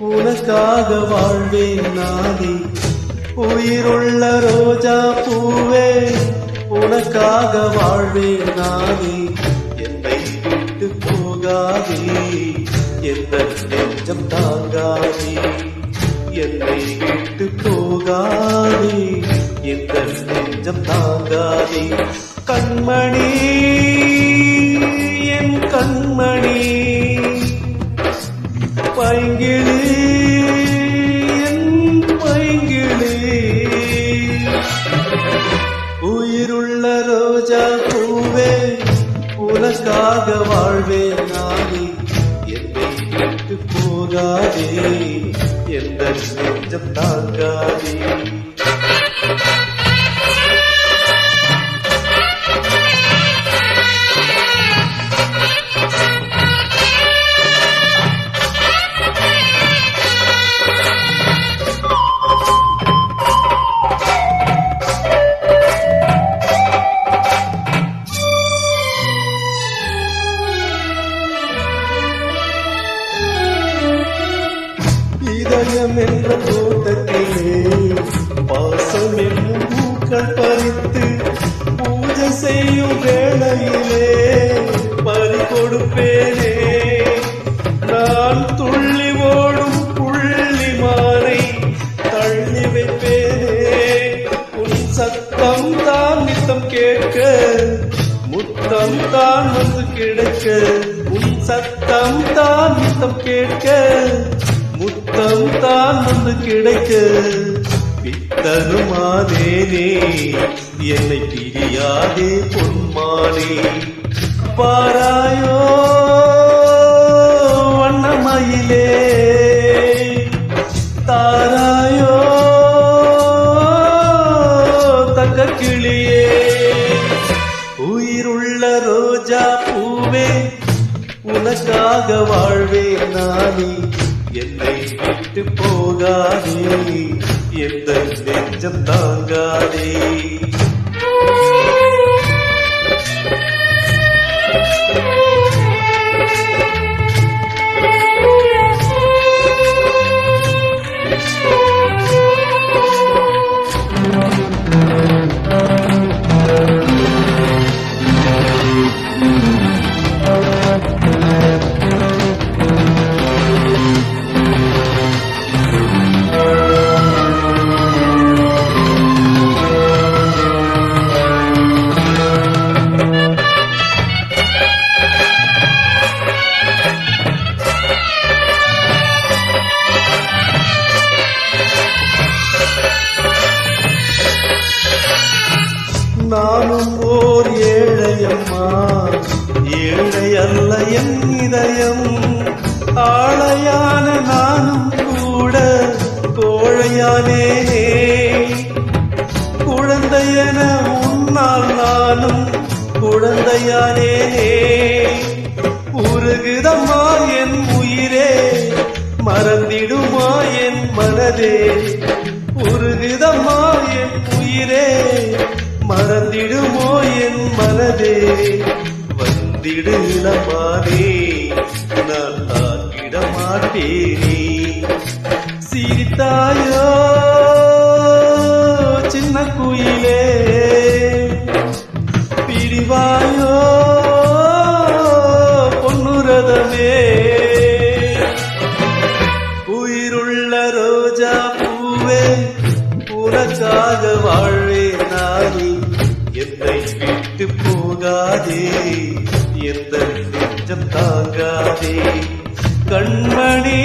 உனக்காக வாழ்வேன் நானே. உயிருள்ள ரோஜா பூவே உனக்காக வாழ்வேன் நானே. என்னை விட்டு போகாதே, எந்த நெஞ்சம் தாங்காதே. என்னை விட்டு போகாதே, எந்த நெஞ்சம் தாங்காதே. கண்மணி என் கண்மணி, பைங்கிளி என் பைங்கிளி. உயிருள்ள ரோஜா பூவே உனக்காக வாழ்வேன் நானே. என்னை விட்டு போகாதே, எந்த நெஞ்சம் தாங்காதே. இதயம் என்ற தோட்டத்திலே பாசம் என்னும் பூக்கள் பறித்து பூஜை செய்யும் வேளையிலே பறி கொடுப்பேனே. நான் துள்ளி ஓடும் புள்ளிமானை தள்ளி வைப்பேனே. உன் சத்தம் தான் நித்தம் கேட்க, முத்தம் தான் வந்து கிடைக்க. உன் சத்தம் தான் நித்தம் கேட்க, முத்தம் தான் வந்து கிடைக்க. பித்தனுமானேனே என்னை பிரியாதே பொன்மானே. பாராயோ வண்ணமயிலே, தாராயோ தங்க கிளியே. உயிருள்ள ரோஜா பூவே உனக்காக வாழ்வேன் நானே. என்னை விட்டு போகாதே, எந்த நெஞ்சம் தாங்காதே. நானும் ஓர் ஏழையம்மா, ஏழை அல்ல என் இதயம். ஆளையான நானும் கூட கோழையானே. குழந்தையென உன்னால் நானும் குழந்தையானே. உருகுதம்மா என் உயிரே, மறந்திடுமா என் மனதே. உருகுதம்மா என் உயிரே, மறந்திடுமோ என் மனதே. வந்திடுலமானே, நான் தாக்கிட மாட்டேனே. சிரித்தாயோ சின்ன குயிலே, பிரிவாயோ பொன்னுரதமே. உயிருள்ள ரோஜா பூவே உனக்காக வாழ்வேன் நானே. என்னை விட்டு போகாதே, எந்த நெஞ்சம் தாங்காதே. கண்மணி